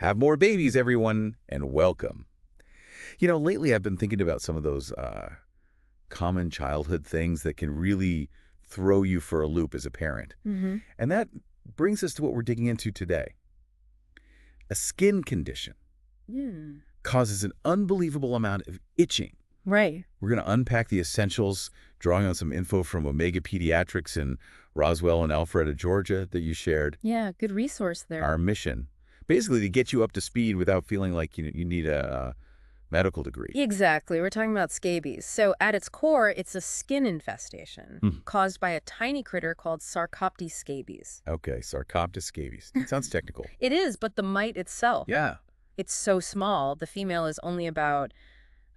Have more babies, everyone, and welcome. Lately I've been thinking about some of those common childhood things that can really throw you for a loop as a parent. Mm-hmm. And that brings us to what we're digging into today. A skin condition Mm. causes an unbelievable amount of itching. Right. We're going to unpack the essentials, drawing on some info from Omega Pediatrics in Roswell and Alpharetta, Georgia that you shared. Yeah, good resource there. Our mission, basically to get you up to speed without feeling like you need a medical degree. Exactly. We're talking about scabies. So at its core, it's a skin infestation Hmm. caused by a tiny critter called Sarcoptes scabies. Okay, Sarcoptes scabies. It sounds technical. It is, but the mite itself, Yeah. it's so small. The female is only about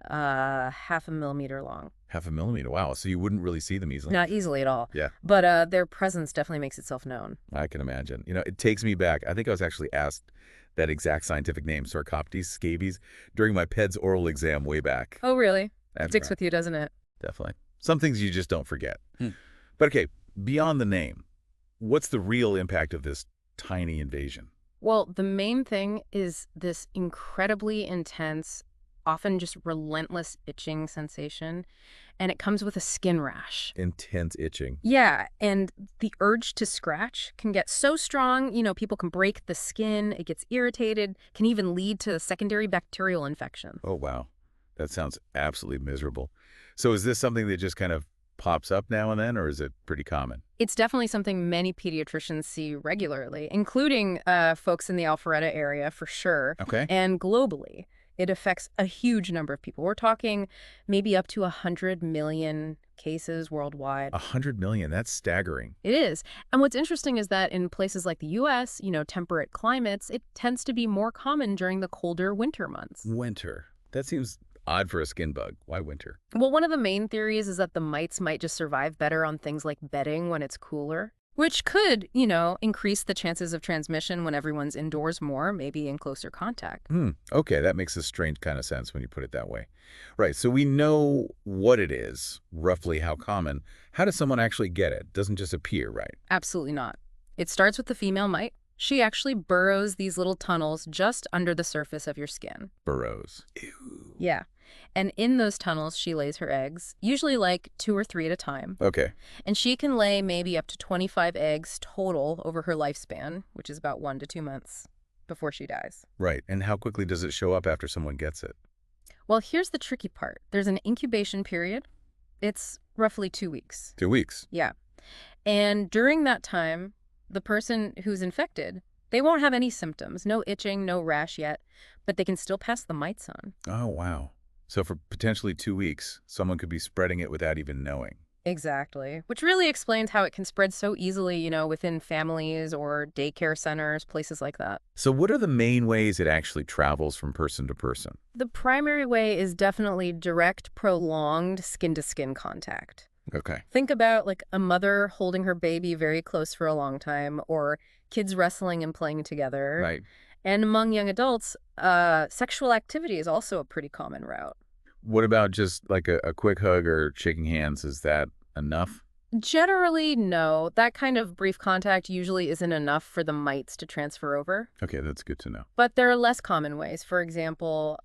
half a millimeter long. Half a millimeter. Wow. So you wouldn't really see them easily. Not easily at all. Yeah, But their presence definitely makes itself known. I can imagine. It takes me back. I think I was actually asked that exact scientific name, Sarcoptes scabies, during my PEDS oral exam way back. Oh, really? That's Sticks right. with you, doesn't it? Definitely. Some things you just don't forget. But okay, beyond the name, what's the real impact of this tiny invasion? Well, the main thing is this incredibly intense, often just relentless itching sensation, and it comes with a skin rash. Intense itching. Yeah, and the urge to scratch can get so strong, people can break the skin, it gets irritated, can even lead to a secondary bacterial infection. Oh, wow. That sounds absolutely miserable. So is this something that just kind of pops up now and then, or is it pretty common? It's definitely something many pediatricians see regularly, including folks in the Alpharetta area for sure, Okay. and globally. It affects a huge number of people. We're talking maybe up to 100 million cases worldwide. 100 million. That's staggering. It is. And what's interesting is that in places like the U.S., temperate climates, it tends to be more common during the colder winter months. Winter. That seems odd for a skin bug. Why winter? Well, one of the main theories is that the mites might just survive better on things like bedding when it's cooler, which could, increase the chances of transmission when everyone's indoors more, maybe in closer contact. Okay, that makes a strange kind of sense when you put it that way. Right, so we know what it is, roughly how common. How does someone actually get it? It doesn't just appear, right? Absolutely not. It starts with the female mite. She actually burrows these little tunnels just under the surface of your skin. Burrows. Ew. Yeah. And in those tunnels, she lays her eggs, usually like 2 or 3 at a time. Okay. And she can lay maybe up to 25 eggs total over her lifespan, which is about 1 to 2 months before she dies. Right, and how quickly does it show up after someone gets it? Well, here's the tricky part. There's an incubation period. It's roughly 2 weeks. 2 weeks. Yeah. And during that time, the person who's infected, they won't have any symptoms, no itching, no rash yet, but they can still pass the mites on. Oh, wow. So for potentially 2 weeks, someone could be spreading it without even knowing. Exactly. Which really explains how it can spread so easily, within families or daycare centers, places like that. So what are the main ways it actually travels from person to person? The primary way is definitely direct, prolonged skin-to-skin contact. Okay. Think about like a mother holding her baby very close for a long time, or kids wrestling and playing together. Right. And among young adults, sexual activity is also a pretty common route. What about just like a quick hug or shaking hands? Is that enough? Generally, no. That kind of brief contact usually isn't enough for the mites to transfer over. Okay, that's good to know. But there are less common ways. For example,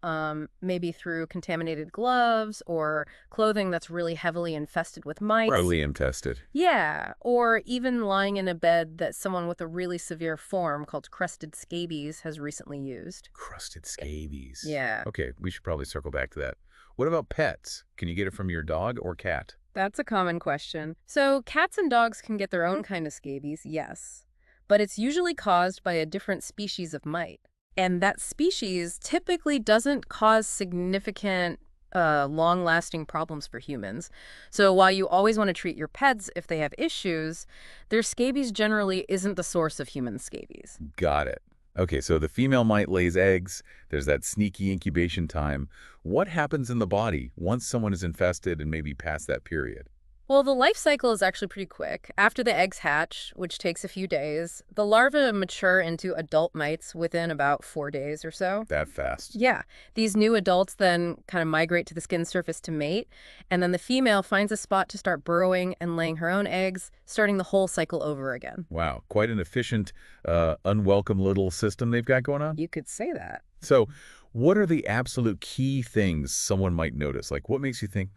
maybe through contaminated gloves or clothing that's really heavily infested with mites. Probably infested. Yeah, or even lying in a bed that someone with a really severe form called crusted scabies has recently used. Crusted scabies. Yeah. Okay, we should probably circle back to that. What about pets? Can you get it from your dog or cat? That's a common question. So cats and dogs can get their own kind of scabies, yes. But it's usually caused by a different species of mite. And that species typically doesn't cause significant, long-lasting problems for humans. So while you always want to treat your pets if they have issues, their scabies generally isn't the source of human scabies. Got it. Okay, so the female mite lays eggs. There's that sneaky incubation time. What happens in the body once someone is infested and maybe past that period? Well, the life cycle is actually pretty quick. After the eggs hatch, which takes a few days, the larvae mature into adult mites within about 4 days or so. That fast. Yeah, these new adults then kind of migrate to the skin surface to mate, and then the female finds a spot to start burrowing and laying her own eggs, starting the whole cycle over again. Wow, quite an efficient, unwelcome little system they've got going on. You could say that. So what are the absolute key things someone might notice? Like, what makes you think,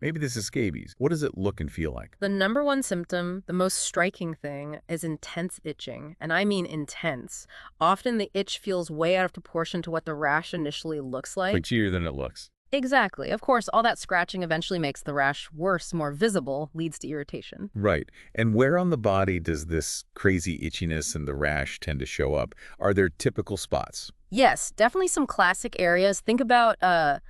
maybe this is scabies? What does it look and feel like? The number one symptom, the most striking thing, is intense itching, and I mean intense. Often the itch feels way out of proportion to what the rash initially looks like. Itchier than it looks. Exactly. Of course, all that scratching eventually makes the rash worse, more visible, leads to irritation. Right. And where on the body does this crazy itchiness and the rash tend to show up? Are there typical spots? Yes, definitely some classic areas. Think about the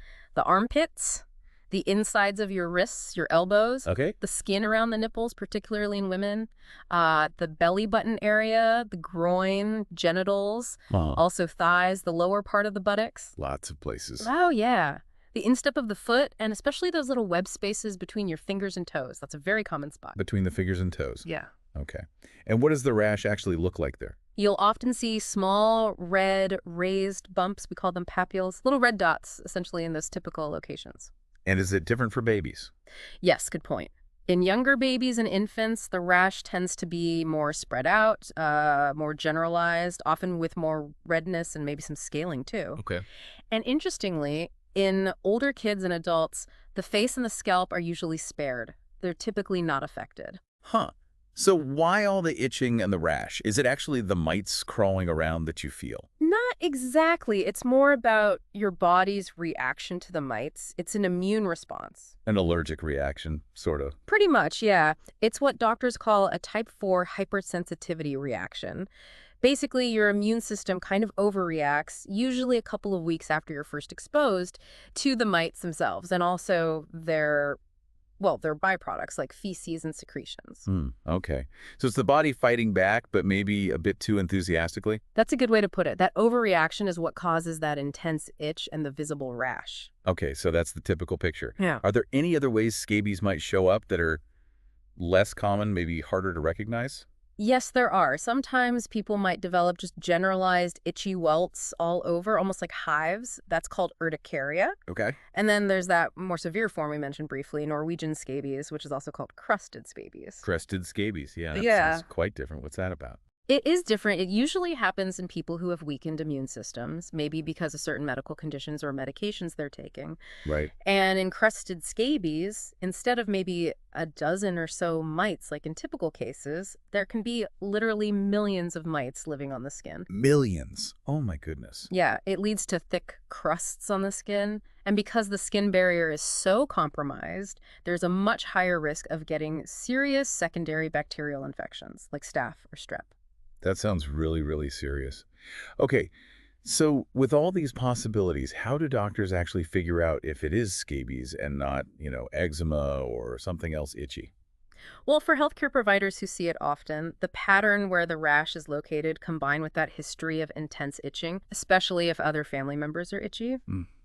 armpits, the insides of your wrists, your elbows, Okay. the skin around the nipples, particularly in women, the belly button area, the groin, genitals, Oh. also thighs, the lower part of the buttocks. Lots of places. Oh, yeah. The instep of the foot, and especially those little web spaces between your fingers and toes. That's a very common spot. Between the fingers and toes. Yeah. Okay. And what does the rash actually look like there? You'll often see small, red, raised bumps. We call them papules. Little red dots, essentially, in those typical locations. And is it different for babies? Yes, good point. In younger babies and infants, the rash tends to be more spread out, more generalized, often with more redness and maybe some scaling, too. Okay. And interestingly, in older kids and adults, the face and the scalp are usually spared. They're typically not affected. Huh. So why all the itching and the rash? Is it actually the mites crawling around that you feel? Not exactly. It's more about your body's reaction to the mites. It's an immune response. An allergic reaction, sort of. Pretty much, yeah. It's what doctors call a type 4 hypersensitivity reaction. Basically, your immune system kind of overreacts, usually a couple of weeks after you're first exposed, to the mites themselves and also their byproducts like feces and secretions. Okay. So it's the body fighting back, but maybe a bit too enthusiastically? That's a good way to put it. That overreaction is what causes that intense itch and the visible rash. Okay, so that's the typical picture. Yeah. Are there any other ways scabies might show up that are less common, maybe harder to recognize? Yes, there are. Sometimes people might develop just generalized itchy welts all over, almost like hives. That's called urticaria. Okay. And then there's that more severe form we mentioned briefly, Norwegian scabies, which is also called crusted scabies. Crusted scabies. Yeah, that Yeah. sounds quite different. What's that about? It is different. It usually happens in people who have weakened immune systems, maybe because of certain medical conditions or medications they're taking. Right. And in crusted scabies, instead of maybe a dozen or so mites, like in typical cases, there can be literally millions of mites living on the skin. Millions. Oh, my goodness. Yeah, it leads to thick crusts on the skin. And because the skin barrier is so compromised, there's a much higher risk of getting serious secondary bacterial infections, like staph or strep. That sounds really, really serious. Okay, so with all these possibilities, how do doctors actually figure out if it is scabies and not, eczema or something else itchy? Well, for healthcare providers who see it often, the pattern where the rash is located combined with that history of intense itching, especially if other family members are itchy,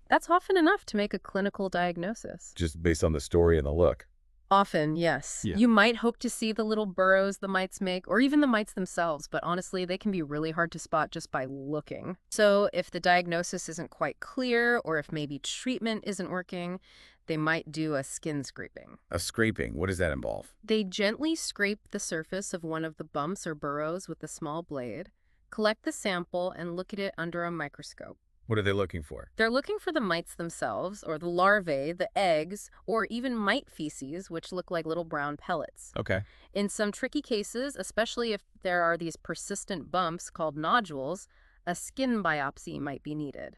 that's often enough to make a clinical diagnosis. Just based on the story and the look. Often, yes. Yeah. You might hope to see the little burrows the mites make, or even the mites themselves, but honestly, they can be really hard to spot just by looking. So if the diagnosis isn't quite clear, or if maybe treatment isn't working, they might do a skin scraping. A scraping, what does that involve? They gently scrape the surface of one of the bumps or burrows with a small blade, collect the sample, and look at it under a microscope. What are they looking for? They're looking for the mites themselves, or the larvae, the eggs, or even mite feces, which look like little brown pellets. Okay. In some tricky cases, especially if there are these persistent bumps called nodules, a skin biopsy might be needed.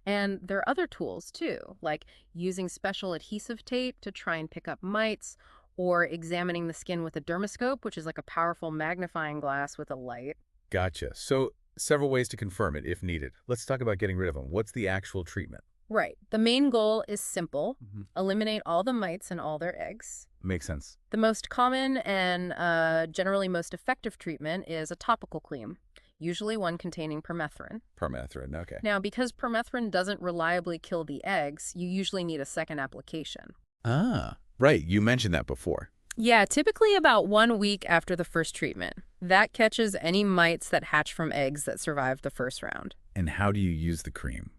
And there are other tools, too, like using special adhesive tape to try and pick up mites, or examining the skin with a dermoscope, which is like a powerful magnifying glass with a light. Gotcha. So several ways to confirm it if needed. Let's talk about getting rid of them. What's the actual treatment? Right. The main goal is simple. Eliminate all the mites and all their eggs. Makes sense. The most common and generally most effective treatment is a topical cream, usually one containing permethrin. Permethrin, okay. Now, because permethrin doesn't reliably kill the eggs, you usually need a second application. Ah, Right, you mentioned that before. Yeah, typically about 1 week after the first treatment. That catches any mites that hatch from eggs that survived the first round. And how do you use the cream?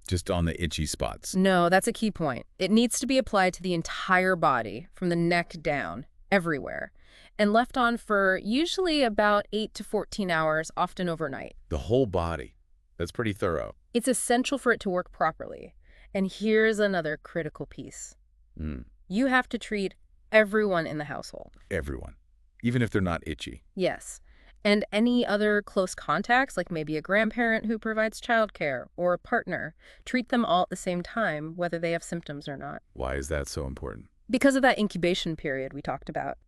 Just on the itchy spots? No, that's a key point. It needs to be applied to the entire body, from the neck down, everywhere, and left on for usually about 8 to 14 hours, often overnight. The whole body. That's pretty thorough. It's essential for it to work properly. And here's another critical piece. Mm, You have to treat everyone in the household. everyone. Even if they're not itchy. Yes. And any other close contacts, like maybe a grandparent who provides childcare or a partner, treat them all at the same time, whether they have symptoms or not. Why is that so important? Because of that incubation period we talked about.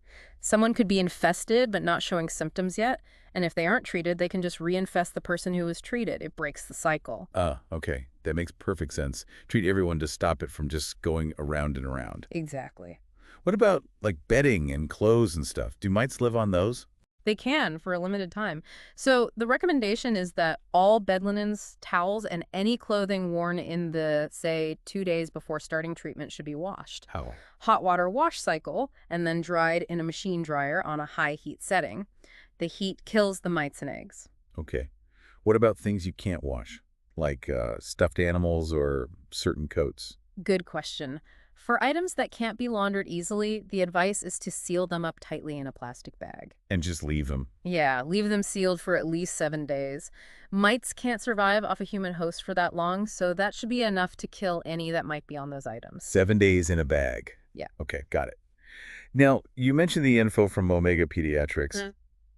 Someone could be infested but not showing symptoms yet, and if they aren't treated, they can just reinfest the person who was treated. It breaks the cycle. Okay. That makes perfect sense. Treat everyone to stop it from just going around and around. Exactly. What about, like, bedding and clothes and stuff? Do mites live on those? They can for a limited time. So the recommendation is that all bed linens, towels, and any clothing worn in the, say, 2 days before starting treatment should be washed. How? Hot water wash cycle, and then dried in a machine dryer on a high heat setting. The heat kills the mites and eggs. Okay. What about things you can't wash? Like stuffed animals or certain coats? Good question. For items that can't be laundered easily, the advice is to seal them up tightly in a plastic bag. And just leave them. Yeah, leave them sealed for at least 7 days. Mites can't survive off a human host for that long, so that should be enough to kill any that might be on those items. 7 days in a bag. Yeah. Okay, got it. Now, you mentioned the info from Omega Pediatrics.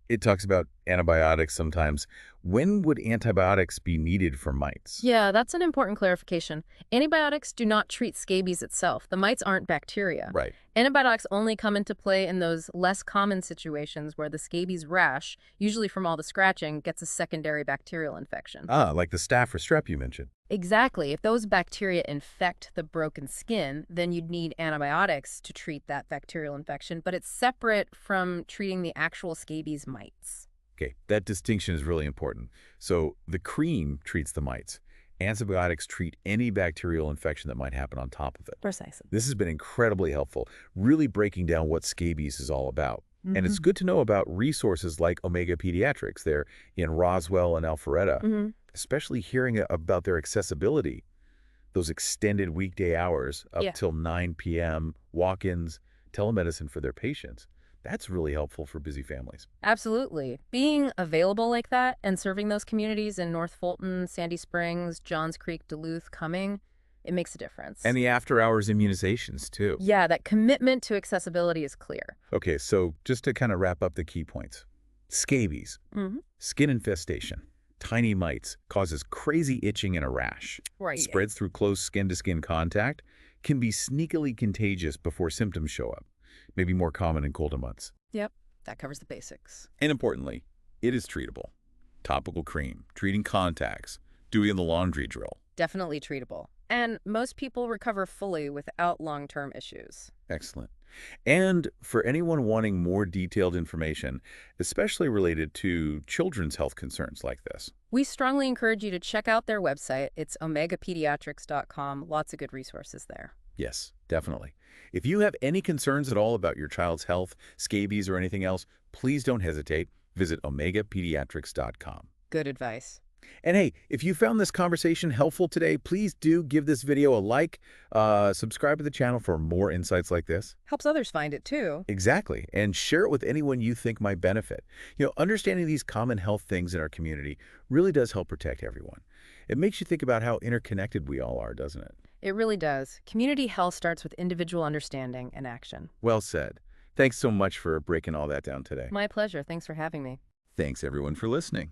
It talks about antibiotics sometimes. When would antibiotics be needed for mites? Yeah, that's an important clarification. Antibiotics do not treat scabies itself. The mites aren't bacteria. Right. Antibiotics only come into play in those less common situations where the scabies rash, usually from all the scratching, gets a secondary bacterial infection. Like the staph or strep you mentioned. Exactly. If those bacteria infect the broken skin, then you'd need antibiotics to treat that bacterial infection, but it's separate from treating the actual scabies mites. Okay, that distinction is really important. So the cream treats the mites. Antibiotics treat any bacterial infection that might happen on top of it. Precisely. This has been incredibly helpful, really breaking down what scabies is all about. And it's good to know about resources like Omega Pediatrics. They're in Roswell and Alpharetta, especially hearing about their accessibility, those extended weekday hours up till 9 p.m., walk-ins, telemedicine for their patients. That's really helpful for busy families. Absolutely. Being available like that and serving those communities in North Fulton, Sandy Springs, Johns Creek, Duluth, Cumming, it makes a difference. And the after-hours immunizations, too. Yeah, that commitment to accessibility is clear. Okay, so just to kind of wrap up the key points. Scabies, skin infestation, tiny mites, causes crazy itching and a rash. Right. Spreads through close skin-to-skin contact, can be sneakily contagious before symptoms show up. Maybe more common in colder months. Yep, that covers the basics. And importantly, it is treatable. Topical cream, treating contacts, doing the laundry drill. Definitely treatable. And most people recover fully without long-term issues. Excellent. And for anyone wanting more detailed information, especially related to children's health concerns like this, We strongly encourage you to check out their website. It's omegapediatrics.com. Lots of good resources there. yes, definitely. If you have any concerns at all about your child's health, scabies, or anything else, please don't hesitate. Visit omegapediatrics.com. Good advice. And hey, if you found this conversation helpful today, please do give this video a like, subscribe to the channel for more insights like this. Helps others find it too. Exactly. And share it with anyone you think might benefit. Understanding these common health things in our community really does help protect everyone. It makes you think about how interconnected we all are, doesn't it? It really does. Community health starts with individual understanding and action. Well said. Thanks so much for breaking all that down today. My pleasure. Thanks for having me. Thanks, everyone, for listening.